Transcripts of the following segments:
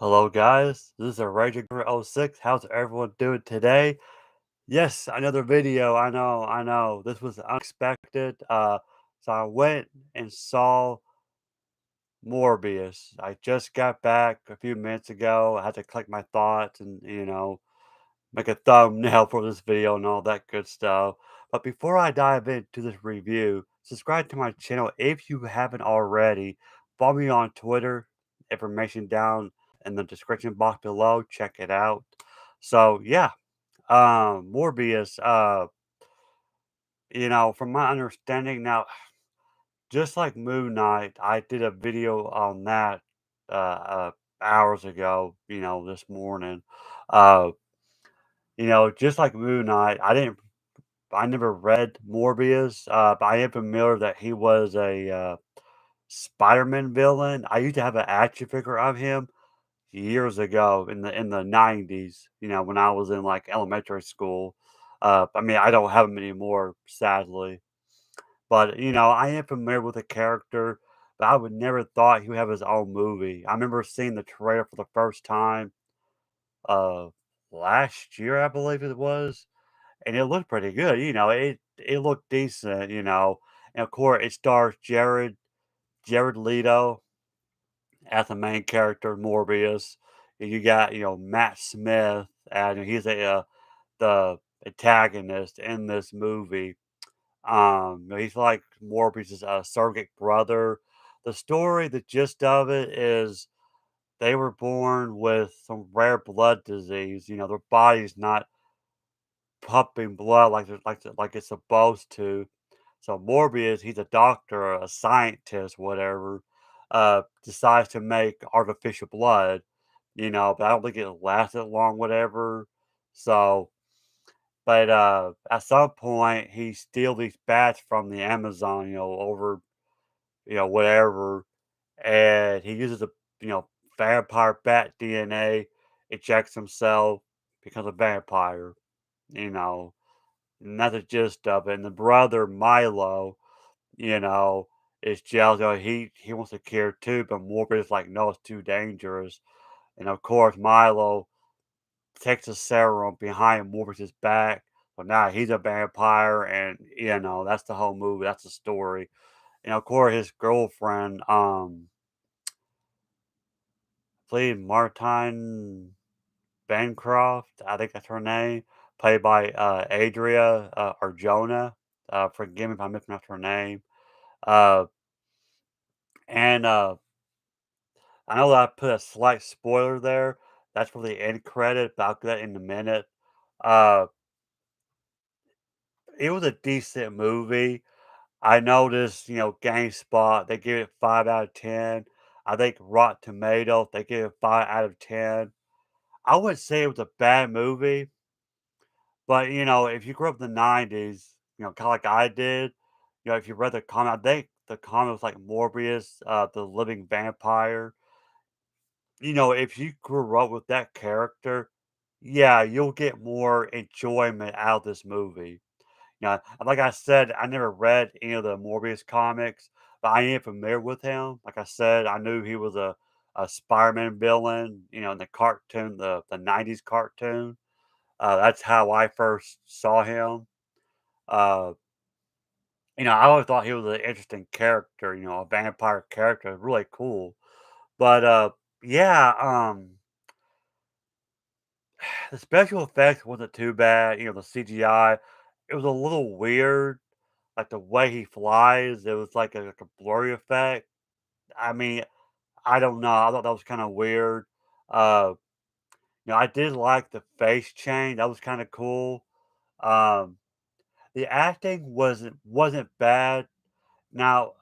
Hello guys, this is a Raging 06. How's everyone doing today? Yes, another video. I know. This was unexpected. So I went and saw Morbius. I just got back a few minutes ago. I had to collect my thoughts and make a thumbnail for this video and all that good stuff. But before I dive into this review, subscribe to my channel if you haven't already. Follow me on Twitter, information down in the description box below. Check it out. So yeah, Morbius, from my understanding now, just like Moon Knight, I did a video on that hours ago, this morning. Uh, just like Moon Knight, I never read Morbius, but I am familiar that he was a Spider-Man villain. I used to have an action figure of him years ago in the 90s, when I was in like elementary school. I mean, I don't have him anymore, sadly. But I am familiar with the character, but I would never thought he would have his own movie. I remember seeing the trailer for the first time uh last year, I believe it was, and it looked pretty good. It looked decent. And of course, it stars Jared Leto as the main character, Morbius. And you got Matt Smith, and he's the antagonist in this movie. He's like Morbius's surrogate brother. The story, the gist of it is they were born with some rare blood disease. Their body's not pumping blood like it's supposed to. So Morbius, he's a doctor, a scientist, whatever, decides to make artificial blood, but I don't think it lasted long, whatever. So, but at some point he steals these bats from the Amazon, over, whatever, and he uses you know, vampire bat DNA, injects himself, becomes a vampire, you know. And that's the gist of it. And the brother Milo, you know, is jealous. He wants to care too, but Morbius is like, no, it's too dangerous. And of course, Milo takes a serum behind Morbius's back. So now he's a vampire, and that's the whole movie. That's the story. And of course, his girlfriend, played Martine Bancroft, I think that's her name, played by Adria Arjona. Forgive me if I mispronounced her name. Uh, and I know that I put a slight spoiler there. That's for the end credit, but I'll do that in a minute. Uh, it was a decent movie. I noticed, GameSpot, they give it 5 out of 10. I think Rotten Tomatoes, they give it 5 out of 10. I wouldn't say it was a bad movie, but, if you grew up in the 90s, kinda like I did, if you read the comic, I think the comic was like Morbius, the living vampire. If you grew up with that character, yeah, you'll get more enjoyment out of this movie. Like I said, I never read any of the Morbius comics, but I am familiar with him. Like I said, I knew he was a Spider-Man villain, in the cartoon, the 90s cartoon. That's how I first saw him. Uh, I always thought he was an interesting character, a vampire character, really cool. But yeah, the special effects wasn't too bad. The CGI, it was a little weird, like the way he flies. It was like a blurry effect. I mean, I don't know. I thought that was kind of weird. Uh, I did like the face change. That was kind of cool. Um, the acting wasn't bad. Now,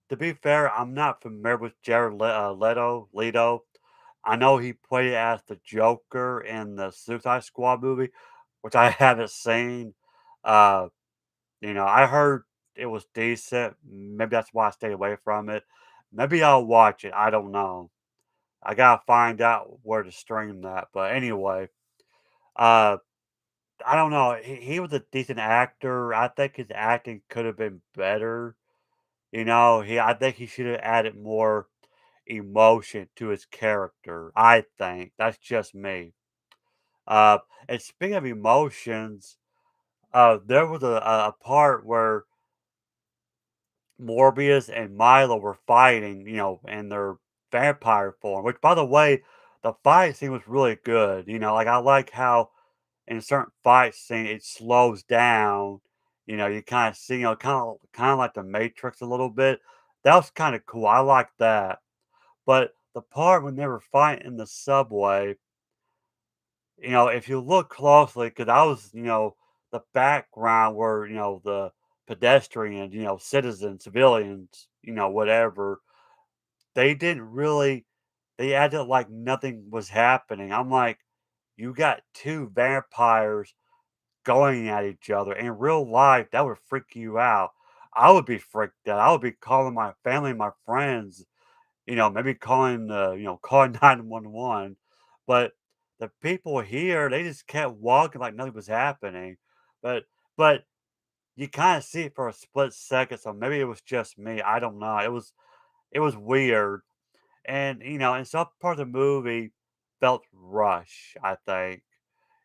to be fair, I'm not familiar with Leto. I know he played as the Joker in the Suicide Squad movie, which I haven't seen. Uh, I heard it was decent. Maybe that's why I stayed away from it. Maybe I'll watch it. I don't know. I gotta find out where to stream that. But anyway, uh, I don't know. He was a decent actor. I think his acting could have been better. I think he should have added more. emotion to his character, I think. That's just me. Uh, and speaking of emotions, there was a part where Morbius and Milo were fighting, in their vampire form, which, by the way, the fight scene was really good. Like, I like how in certain fight scene it slows down. You kind of see, kind of like the Matrix a little bit. That was kind of cool. I like that. But the part when they were fighting in the subway, if you look closely, because I was, the background were, the pedestrians, citizens, civilians, whatever. They didn't really, they acted like nothing was happening. I'm like, you got two vampires going at each other. In real life, that would freak you out. I would be freaked out. I would be calling my family, my friends, maybe calling, calling 911. But the people here, they just kept walking like nothing was happening. But but you kind of see it for a split second, so maybe it was just me. I don't know. It was weird. And and some part of the movie felt rush, I think.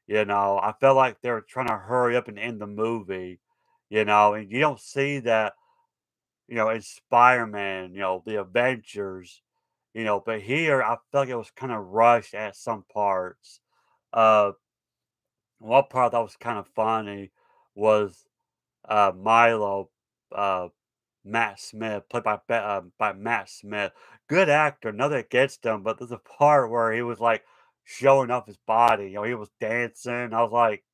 I felt like they were trying to hurry up and end the movie, and you don't see that, in Spider-Man, the Avengers, but here I felt like it was kind of rushed at some parts. Uh, one part that was kind of funny was Milo, uh, Matt Smith, played by Matt Smith. Good actor, nothing against him, but there's a part where he was like showing off his body. He was dancing. I was like,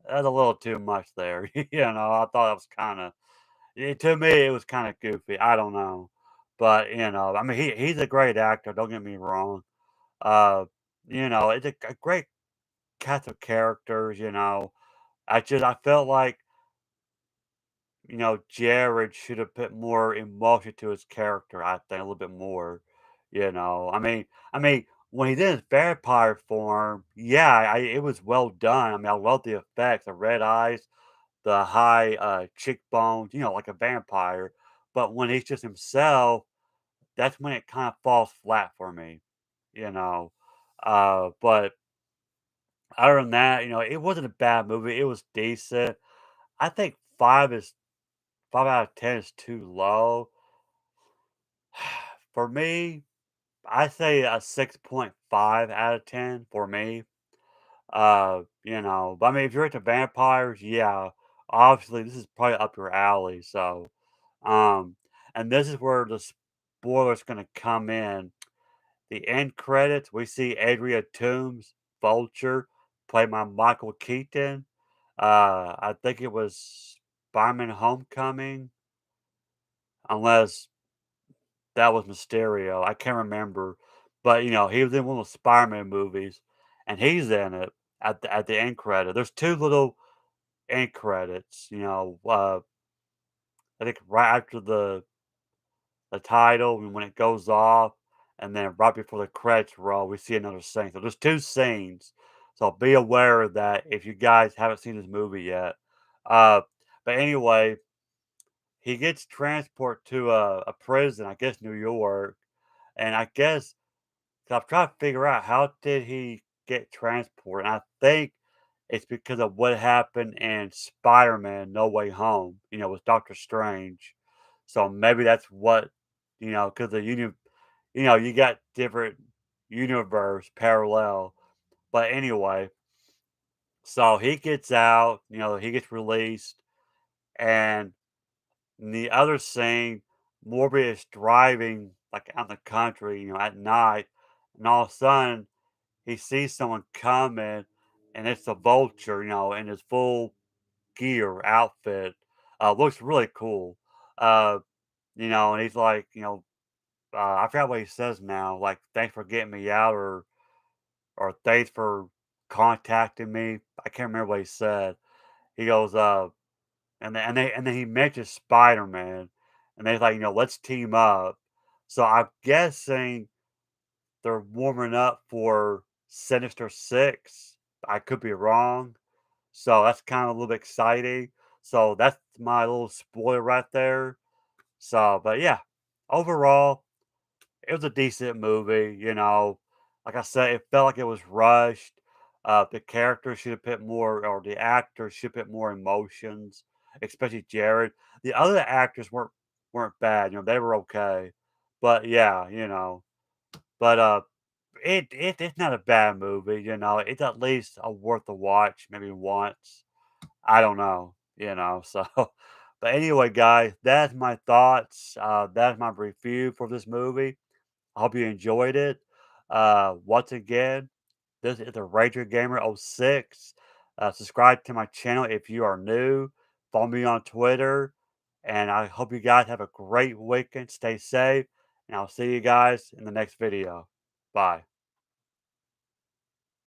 that's a little too much there. I thought it was kind of, to me, it was kind of goofy. I don't know, but I mean, he's a great actor. Don't get me wrong. Uh, it's a great cast of characters. I felt like Jared should have put more emotion to his character. I think a little bit more. I mean, when he did his vampire form, yeah, it was well done. I mean, I love the effects, the red eyes, the high cheekbones, like a vampire. But when he's just himself, that's when it kind of falls flat for me. You know, but other than that, it wasn't a bad movie. It was decent. I think 5 out of 10 is too low. For me, I say a 6.5 out of 10 for me. But I mean, if you're into vampires, yeah, obviously this is probably up your alley. So, um, and this is where the spoiler's gonna come in. The end credits, we see Adria Toombs, Vulture, played by Michael Keaton. I think it was Spider-Man Homecoming, unless that was Mysterio. I can't remember, but he was in one of the Spider-Man movies, and he's in it at the end credit. There's two little end credits. I think right after the title and when it goes off, and then right before the credits roll, we see another scene. So there's two scenes. So be aware of that if you guys haven't seen this movie yet. Uh, but anyway, he gets transported to a prison, I guess New York, and I guess so I'm trying to figure out how did he get transported. And I think it's because of what happened in Spider-Man: No Way Home. With Doctor Strange. So maybe that's what because you got different universe parallel. But anyway, so he gets out. He gets released, and in the other scene, Morbius driving like out in the country, at night, and all of a sudden he sees someone coming, and it's a vulture, in his full gear outfit. Looks really cool. Uh, and he's like, I forgot what he says now. Like, thanks for getting me out, or thanks for contacting me. I can't remember what he said. He goes, and then he mentions Spider Man, and they're like, let's team up. So I'm guessing they're warming up for Sinister Six. I could be wrong. So that's kind of a little bit exciting. So that's my little spoiler right there. So, but yeah, overall, It was a decent movie, you know. Like I said, it felt like it was rushed. The characters should have put more, or the actors should put more emotions, especially Jared. The other actors weren't bad, you know, they were okay. But yeah, you know. But it's not a bad movie, you know. It's at least a worth a watch, maybe once. I don't know, you know. So, but anyway, guys, that's my thoughts. That's my review for this movie. I hope you enjoyed it. Once again, this is the Ranger Gamer '06. Subscribe to my channel if you are new. Follow me on Twitter. And I hope you guys have a great weekend. Stay safe. And I'll see you guys in the next video. Bye.